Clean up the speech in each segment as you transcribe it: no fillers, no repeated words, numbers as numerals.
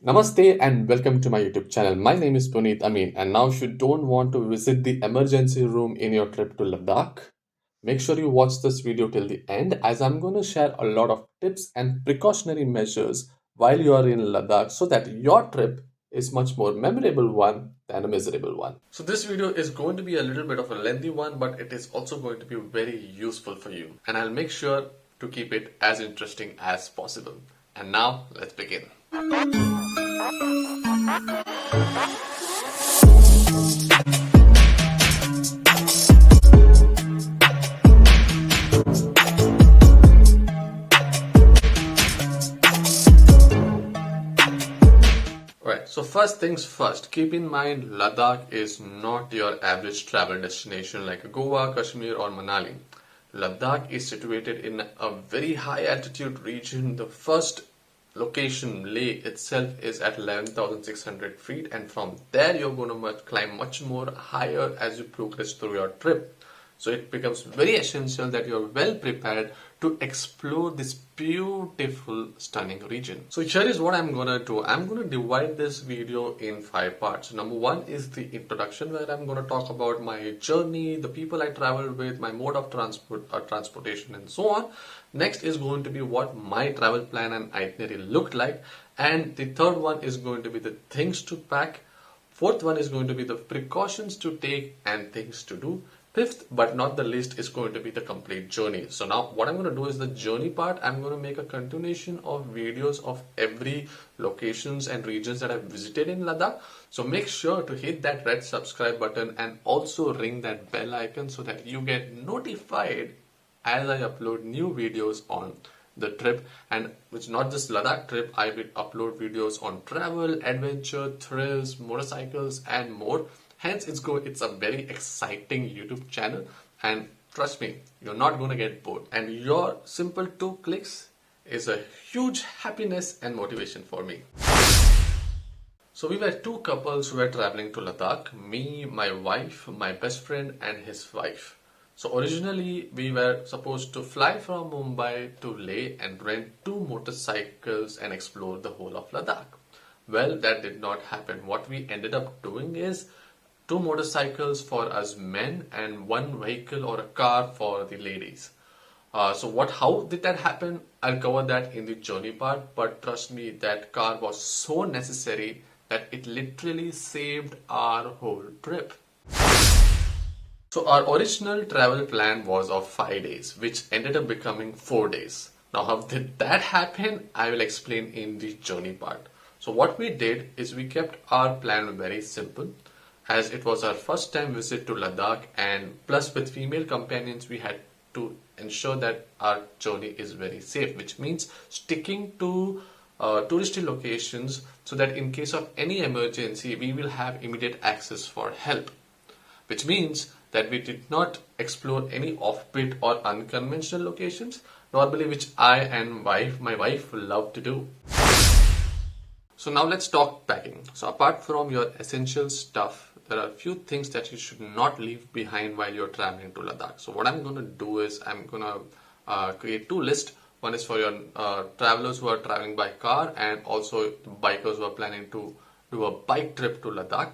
Namaste and welcome to my YouTube channel. My name is Puneet Amin, and now if you don't want to visit the emergency room in your trip to Ladakh, make sure you watch this video till the end as I'm going to share a lot of tips and precautionary measures while you are in Ladakh so that your trip is much more memorable one than a miserable one. So this video is going to be a little bit of a lengthy one, but it is also going to be very useful for you, and I'll make sure to keep it as interesting as possible. And now let's begin. Right, so first things first, keep in mind Ladakh is not your average travel destination like Goa, Kashmir, or Manali. Ladakh is situated in a very high altitude region. The first location, Leh itself, is at 11,600 feet, and from there you're going to climb much more higher as you progress through your trip. So it becomes very essential that you're well prepared to explore this beautiful, stunning region. So here is what I'm gonna do. I'm gonna divide this video in 5 parts. Number one is the introduction, where I'm gonna talk about my journey, the people I traveled with, my mode of transportation, and so on. Next is going to be what my travel plan and itinerary looked like, and the third one is going to be the things to pack. Fourth one is going to be the precautions to take and things to do. Fifth, but not the least, is going to be the complete journey. So now what I'm going to do is the journey part. I'm going to make a continuation of videos of every locations and regions that I've visited in Ladakh. So make sure to hit that red subscribe button and also ring that bell icon so that you get notified as I upload new videos on the trip. And it's not just Ladakh trip, I will upload videos on travel, adventure, thrills, motorcycles, and more. Hence, it's a very exciting YouTube channel, and trust me, you're not going to get bored. And your simple 2 clicks is a huge happiness and motivation for me. So we were two couples who were traveling to Ladakh, me, my wife, my best friend, and his wife. So originally we were supposed to fly from Mumbai to Leh and rent 2 motorcycles and explore the whole of Ladakh. Well, that did not happen. What we ended up doing is 2 motorcycles for us men and 1 vehicle or a car for the ladies. How did that happen? I'll cover that in the journey part, but trust me, that car was so necessary that it literally saved our whole trip. So our original travel plan was of 5 days, which ended up becoming 4 days. Now, how did that happen? I will explain in the journey part. So what we did is we kept our plan very simple, as it was our first time visit to Ladakh, and plus with female companions we had to ensure that our journey is very safe, which means sticking to touristy locations so that in case of any emergency we will have immediate access for help, which means that we did not explore any offbeat or unconventional locations normally, which I and my wife love to do. So now let's talk packing. So apart from your essential stuff, there are a few things that you should not leave behind while you're traveling to Ladakh. So what I'm going to do is I'm going to create 2 lists. One is for your travelers who are traveling by car, and also bikers who are planning to do a bike trip to Ladakh.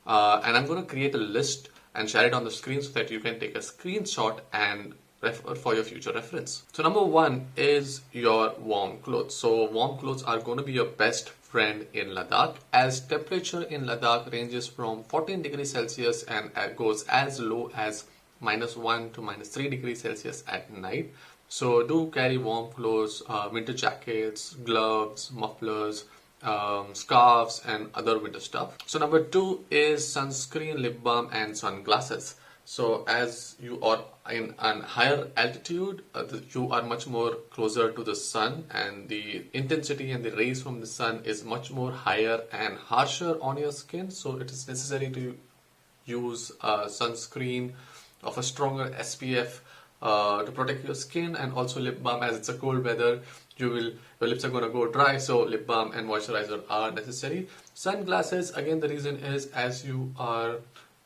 And I'm going to create a list and share it on the screen so that you can take a screenshot and refer for your future reference. So number one is your warm clothes. So warm clothes are going to be your best friend in Ladakh, as temperature in Ladakh ranges from 14 degrees Celsius and goes as low as -1 to -3 degrees Celsius at night. So do carry warm clothes, winter jackets, gloves, mufflers, scarves, and other winter stuff. So number two is sunscreen, lip balm, and sunglasses. So as you are in a higher altitude, you are much more closer to the sun, and the intensity and the rays from the sun is much more higher and harsher on your skin. So it is necessary to use sunscreen of a stronger SPF to protect your skin, and also lip balm, as it's a cold weather. Your lips are going to go dry, so lip balm and moisturizer are necessary. Sunglasses, again, the reason is as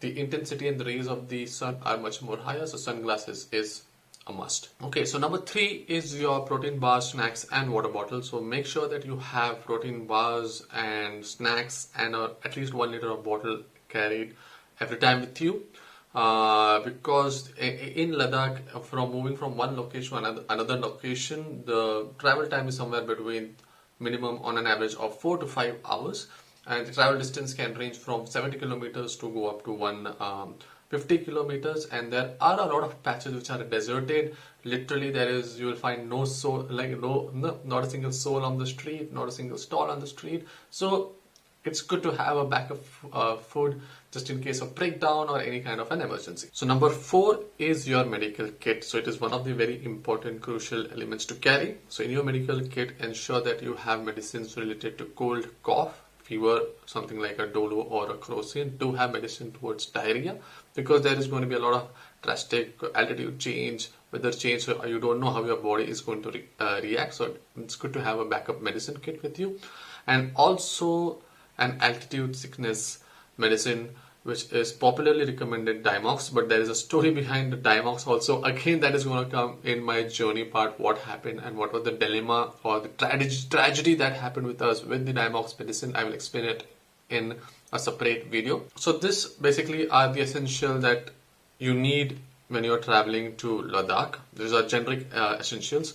the intensity and the rays of the sun are much more higher, so sunglasses is a must. Okay, so number three is your protein bars, snacks, and water bottle. So make sure that you have protein bars and snacks and at least 1 liter of bottle carried every time with you. Because in Ladakh, from moving from one location to another location, the travel time is somewhere between minimum on an average of 4 to 5 hours, and the travel distance can range from 70 kilometers to go up to 150 kilometers. And there are a lot of patches which are deserted. Literally, you will find no soul, like no, not a single soul on the street, not a single stall on the street. So it's good to have a backup food just in case of breakdown or any kind of an emergency. So number four is your medical kit. So it is one of the very important, crucial elements to carry. So in your medical kit, ensure that you have medicines related to cold, cough, fever, something like a Dolo or a Crocin. Do have medicine towards diarrhea, because there is going to be a lot of drastic altitude change, weather change, so you don't know how your body is going to react. So it's good to have a backup medicine kit with you. And also an altitude sickness medicine, which is popularly recommended Dimox, but there is a story behind the Dimox also. Again, that is going to come in my journey part, what happened and what was the dilemma or the tragedy that happened with us with the Dimox medicine. I will explain it in a separate video. So this basically are the essential that you need when you're traveling to Ladakh. These are generic essentials.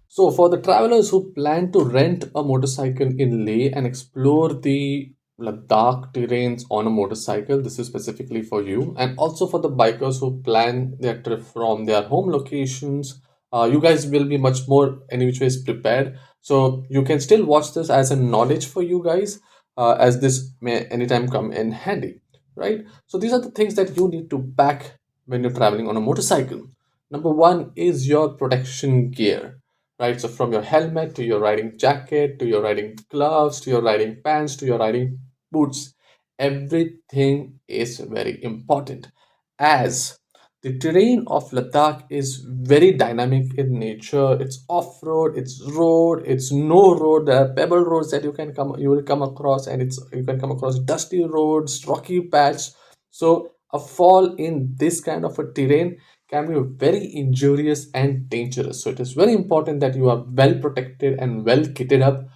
So, for the travelers who plan to rent a motorcycle in Leh and explore the Ladakh terrains on a motorcycle, this is specifically for you. And also for the bikers who plan their trip from their home locations, you guys will be much more, any which ways, prepared. So, you can still watch this as a knowledge for you guys, as this may anytime come in handy, right? So, these are the things that you need to pack when you're traveling on a motorcycle. Number one is your protection gear, right? So from your helmet to your riding jacket to your riding gloves to your riding pants to your riding boots, everything is very important, as the terrain of Ladakh is very dynamic in nature. It's off-road, it's road, it's no road. There are pebble roads that you will come across, and you can come across dusty roads, rocky patch. So a fall in this kind of a terrain can be very injurious and dangerous. So it is very important that you are well protected and well kitted up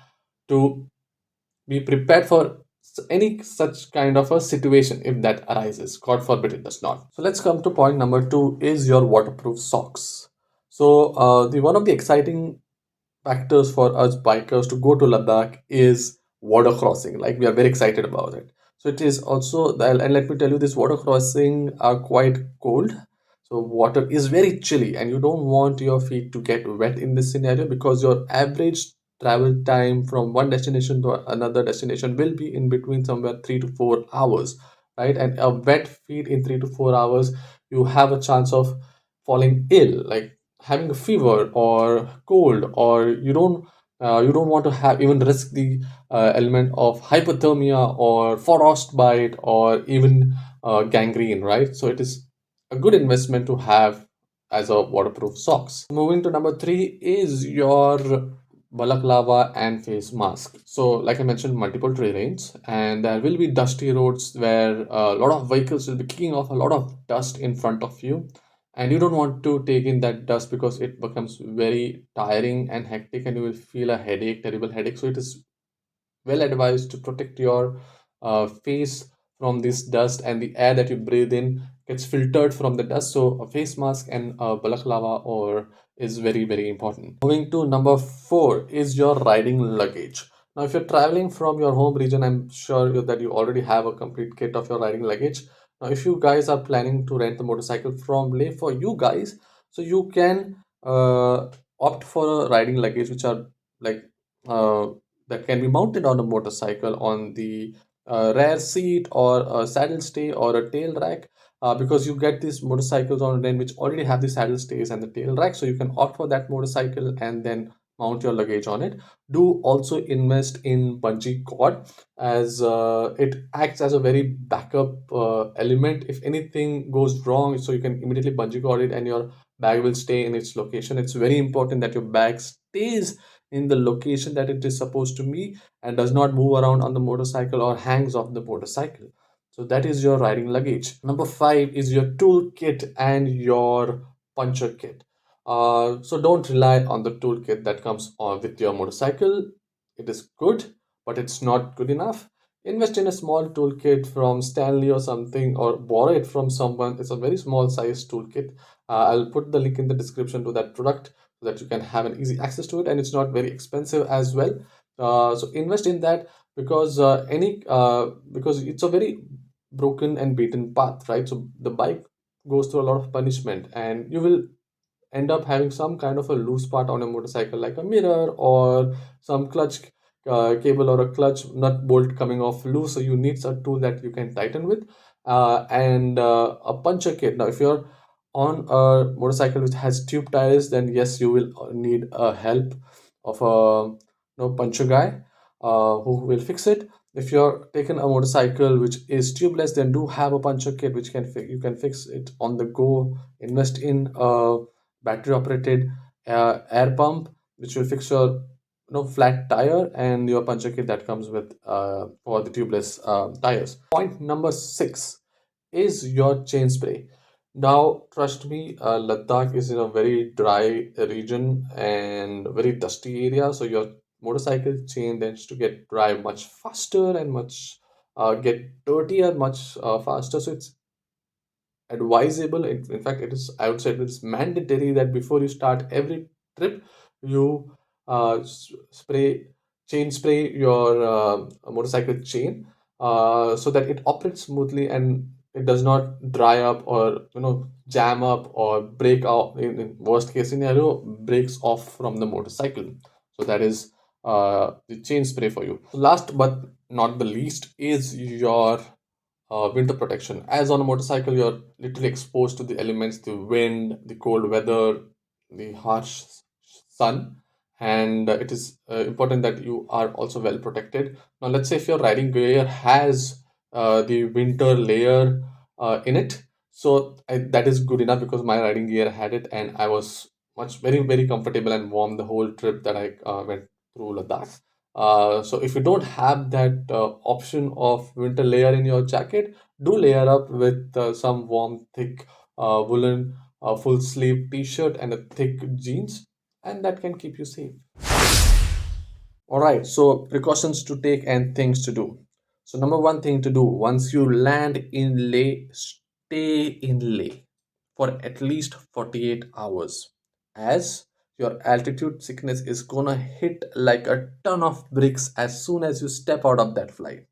to be prepared for any such kind of a situation if that arises. God forbid it does not. So let's come to point number two is your waterproof socks. So the one of the exciting factors for us bikers to go to Ladakh is water crossing. Like, we are very excited about it. So it is also, and let me tell you, this water crossing are quite cold. So water is very chilly, and you don't want your feet to get wet in this scenario, because your average travel time from one destination to another destination will be in between somewhere 3 to 4 hours, right? And a wet feet in 3 to 4 hours, you have a chance of falling ill, like having a fever or cold, or you don't want to have even risk the element of hypothermia or frostbite or even gangrene, right? So it is a good investment to have as a waterproof socks. Moving to number three is your balaclava and face mask. So like I mentioned, multiple terrains, and there will be dusty roads where a lot of vehicles will be kicking off a lot of dust in front of you, and you don't want to take in that dust because it becomes very tiring and hectic, and you will feel a headache, terrible headache. So it is well advised to protect your face from this dust, and the air that you breathe in gets filtered from the dust. So a face mask and a balaclava or is very, very important. Moving to number four is your riding luggage. Now, if you're traveling from your home region, I'm sure that you already have a complete kit of your riding luggage. Now, if you guys are planning to rent the motorcycle from Leh for you guys, so you can opt for a riding luggage which are like uh, that can be mounted on a motorcycle on the rear seat or a saddle stay or a tail rack, because you get these motorcycles on rent which already have the saddle stays and the tail rack, so you can opt for that motorcycle and then mount your luggage on it. Do also invest in bungee cord, as it acts as a very backup element if anything goes wrong, so you can immediately bungee cord it and your bag will stay in its location. It's very important that your bag stays in the location that it is supposed to be and does not move around on the motorcycle or hangs off the motorcycle. So that is your riding luggage. Number five is your toolkit and your puncture kit. So don't rely on the toolkit that comes with your motorcycle. It is good, but it's not good enough. Invest in a small toolkit from Stanley or something, or borrow it from someone. It's a very small size toolkit. I'll put the link in the description to that product so that you can have an easy access to it, and it's not very expensive as well. So invest in that because it's a very broken and beaten path, right? So the bike goes through a lot of punishment, and you will end up having some kind of a loose part on a motorcycle, like a mirror or some clutch cable or a clutch nut bolt coming off loose. So you need a tool that you can tighten with, and a puncture kit. Now, if you're on a motorcycle which has tube tires, then yes, you will need a help of a puncture guy who will fix it. If you're taking a motorcycle which is tubeless, then do have a puncture kit which you can fix it on the go. Invest in a battery operated air pump which will fix your flat tire, and your puncture kit that comes with for the tubeless tires. Point number 6 is your chain spray. Now, trust me, Ladakh is in a very dry region and very dusty area, so your motorcycle chain tends to get dry much faster and much get dirtier much faster. So it's advisable. In fact, it is, I would say, it's mandatory that before you start every trip, you spray chain spray your motorcycle chain so that it operates smoothly and it does not dry up or jam up or break out. In worst case scenario, breaks off from the motorcycle. So that is the chain spray for you. Last but not the least is your winter protection. As on a motorcycle, you're literally exposed to the elements, the wind, the cold weather, the harsh sun, and it is important that you are also well protected. Now, let's say if your riding gear has the winter layer in it, so that is good enough because my riding gear had it, and I was very, very comfortable and warm the whole trip that I went through Ladakh. So if you don't have that option of winter layer in your jacket, do layer up with some warm, thick woolen full sleeve t-shirt and a thick jeans, and that can keep you safe. All right, so precautions to take and things to do. So number one thing to do once you land in Leh, stay in Leh for at least 48 hours, as your altitude sickness is gonna hit like a ton of bricks as soon as you step out of that flight.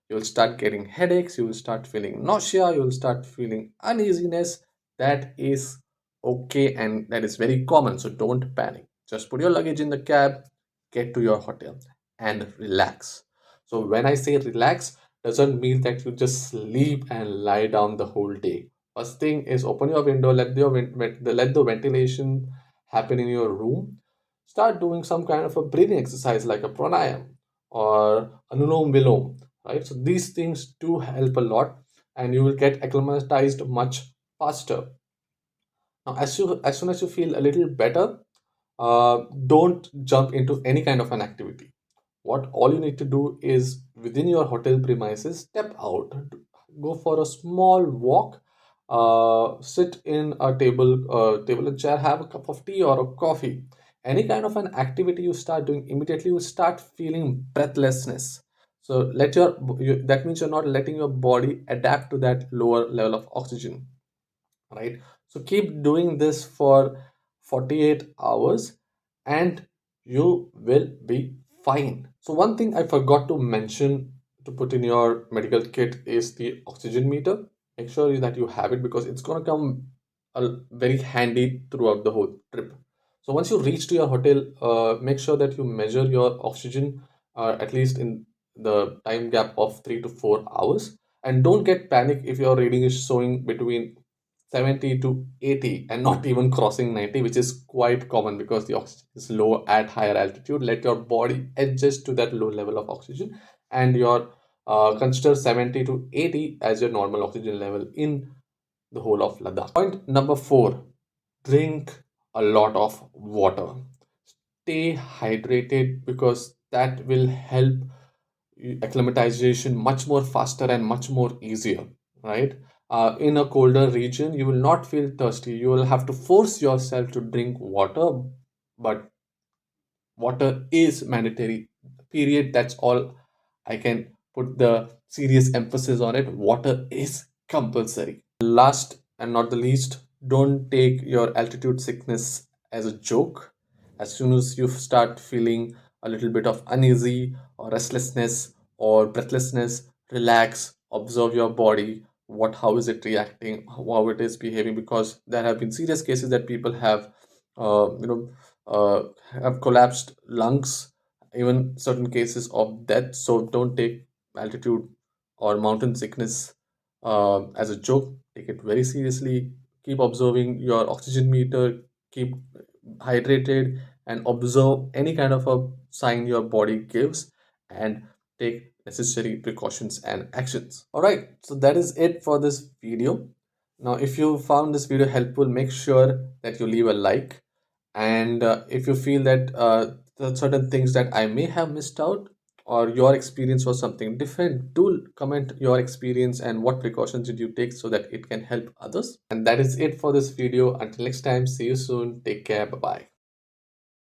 You will start getting headaches, you will start feeling nausea, you will start feeling uneasiness. That is okay, and that is very common, so don't panic. Just put your luggage in the cab, get to your hotel, and relax. So when I say relax, doesn't mean that you just sleep and lie down the whole day. First thing is open your window, let the ventilation happen in your room. Start doing some kind of a breathing exercise like a pranayam or anulom vilom, right? So these things do help a lot, and you will get acclimatized much faster. Now, as soon as you feel a little better, don't jump into any kind of an activity. What all you need to do is within your hotel premises, step out, go for a small walk, sit in a table and chair, have a cup of tea or a coffee. Any kind of an activity you start doing, immediately you start feeling breathlessness. So that means you're not letting your body adapt to that lower level of oxygen, right? So keep doing this for 48 hours and you will be fine. So one thing I forgot to mention to put in your medical kit is the oxygen meter. Make sure that you have it because it's going to come very handy throughout the whole trip. So once you reach to your hotel, make sure that you measure your oxygen at least in the time gap of 3 to 4 hours, and don't get panic if your reading is showing between 70 to 80 and not even crossing 90, which is quite common because the oxygen is low at higher altitude. Let your body adjust to that low level of oxygen, and your consider 70 to 80 as your normal oxygen level in the whole of Ladakh. Point number 4, drink a lot of water. Stay hydrated because that will help acclimatization much more faster and much more easier, right? in a colder region, you will not feel thirsty. You will have to force yourself to drink water, but water is mandatory. Period. That's all I can put the serious emphasis on it. Water is compulsory. Last and not the least, don't take your altitude sickness as a joke. As soon as you start feeling a little bit of uneasy or restlessness or breathlessness, relax, observe your body, what how is it reacting, how it is behaving, because there have been serious cases that people have uh, you know uh, have collapsed lungs, even certain cases of death. So don't take altitude or mountain sickness as a joke. Take it very seriously. Keep observing your oxygen meter, keep hydrated, and observe any kind of a sign your body gives, and take necessary precautions and actions. All right, so that is it for this video. Now, if you found this video helpful, make sure that you leave a like. And if you feel that there are certain things that I may have missed out, or your experience was something different, do comment your experience and what precautions did you take so that it can help others. And that is it for this video. Until next time, see you soon. Take care. Bye bye.